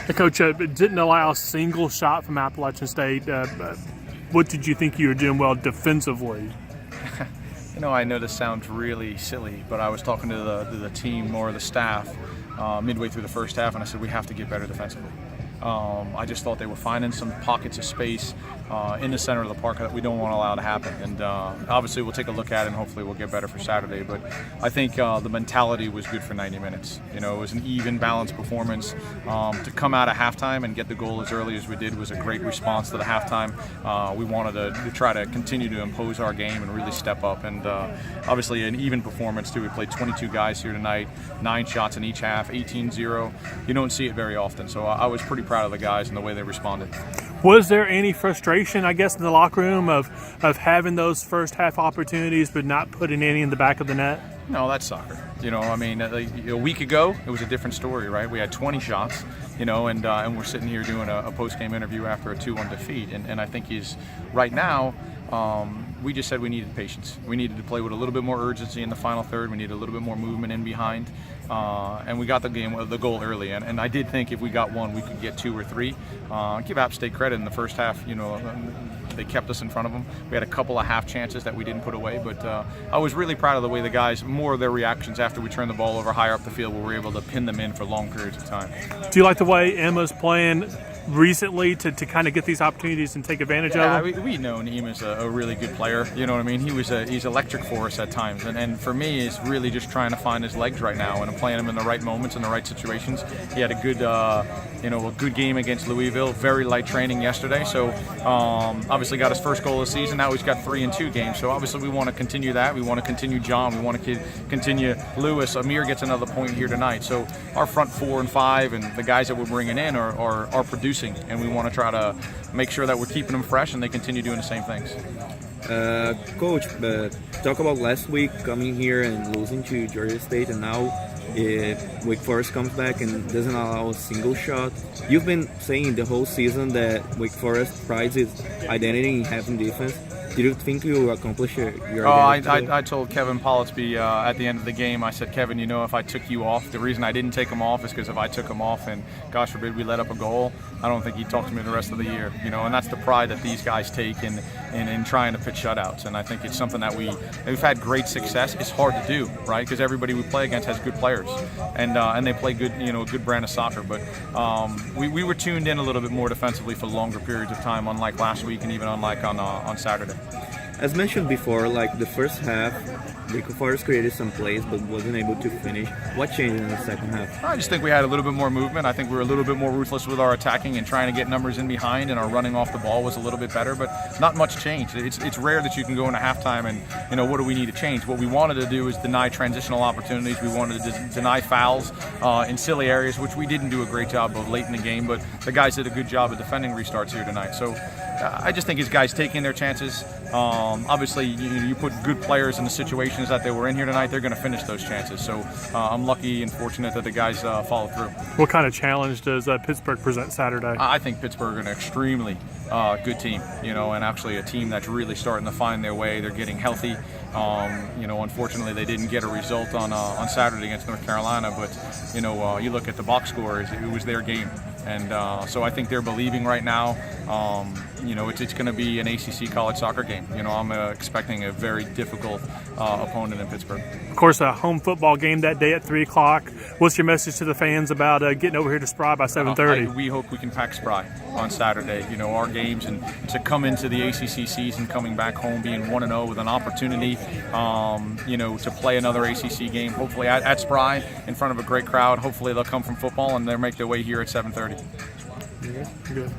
The coach didn't allow a single shot from Appalachian State. What did you think you were doing well defensively? I know this sounds really silly, but I was talking to the team or the staff midway through the first half, and I said we have to get better defensively. I just thought they were finding some pockets of space in the center of the park that we don't want to allow to happen. And obviously we'll take a look at it and hopefully we'll get better for Saturday. But I think the mentality was good for 90 minutes. It was an even, balanced performance. To come out of halftime and get the goal as early as we did was a great response to the halftime. We wanted to try to continue to impose our game and really step up. And obviously an even performance too. We played 22 guys here tonight, 9 shots in each half, 18-0. You don't see it very often. So I was pretty proud of the guys and the way they responded. Was there any frustration, I guess, in the locker room of having those first half opportunities but not putting any in the back of the net? No, that's soccer. A week ago it was a different story, right? We had 20 shots, and we're sitting here doing a post-game interview after a 2-1 defeat. And I think right now, we just said we needed patience. We needed to play with a little bit more urgency in the final third. We needed a little bit more movement in behind. And we got the goal early. And I did think if we got one, we could get 2 or 3. Give App State credit in the first half. They kept us in front of them. We had a couple of half chances that we didn't put away. But I was really proud of the way the guys, more of their reactions after we turned the ball over higher up the field, where we were able to pin them in for long periods of time. Do you like the way Emma's playing recently to kind of get these opportunities and take advantage of them? We know Neema's a really good player. You know what I mean? He's electric for us at times, and for me, it's really just trying to find his legs right now, and I'm playing him in the right moments in the right situations. He had a good game against Louisville. Very light training yesterday, so obviously got his first goal of the season. Now he's got 3 in 2 games, so obviously we want to continue that. We want to continue John. We want to continue Lewis. Amir gets another point here tonight. So our front 4 and 5 and the guys that we're bringing in are producing. And we want to try to make sure that we're keeping them fresh and they continue doing the same things. Coach, talk about last week coming here and losing to Georgia State, and now Wake Forest comes back and doesn't allow a single shot. You've been saying the whole season that Wake Forest prides its identity in having defense. Did you think you accomplished your identity? I told Kevin Pollitzby at the end of the game, I said, Kevin, if I took you off, the reason I didn't take him off is because if I took him off and, gosh forbid, we let up a goal, I don't think he'd talk to me the rest of the year. And that's the pride that these guys take in trying to pitch shutouts. And I think it's something that we've had great success. It's hard to do, right? Because everybody we play against has good players, and they play good, a good brand of soccer. But we were tuned in a little bit more defensively for longer periods of time, unlike last week and even unlike on Saturday. As mentioned before, the first half, Wake Forest created some plays but wasn't able to finish. What changed in the second half? I just think we had a little bit more movement. I think we were a little bit more ruthless with our attacking and trying to get numbers in behind, and our running off the ball was a little bit better, but not much changed. It's rare that you can go into halftime and, what do we need to change? What we wanted to do is deny transitional opportunities. We wanted to deny fouls in silly areas, which we didn't do a great job of late in the game, but the guys did a good job of defending restarts here tonight. So I just think his guys taking their chances. Obviously, you put good players in the situations that they were in here tonight, they're going to finish those chances. So I'm lucky and fortunate that the guys followed through. What kind of challenge does Pittsburgh present Saturday? I think Pittsburgh are an extremely good team, and actually a team that's really starting to find their way. They're getting healthy. Unfortunately, they didn't get a result on Saturday against North Carolina, but you look at the box score, it was their game. And so I think they're believing right now. It's going to be an ACC college soccer game. I'm expecting a very difficult opponent in Pittsburgh. Of course, a home football game that day at 3 o'clock. What's your message to the fans about getting over here to Spry by 7:30? We hope we can pack Spry on Saturday. Our games, and to come into the ACC season, coming back home, being 1-0 with an opportunity, to play another ACC game, hopefully at Spry in front of a great crowd. Hopefully they'll come from football and they'll make their way here at 7:30. Good.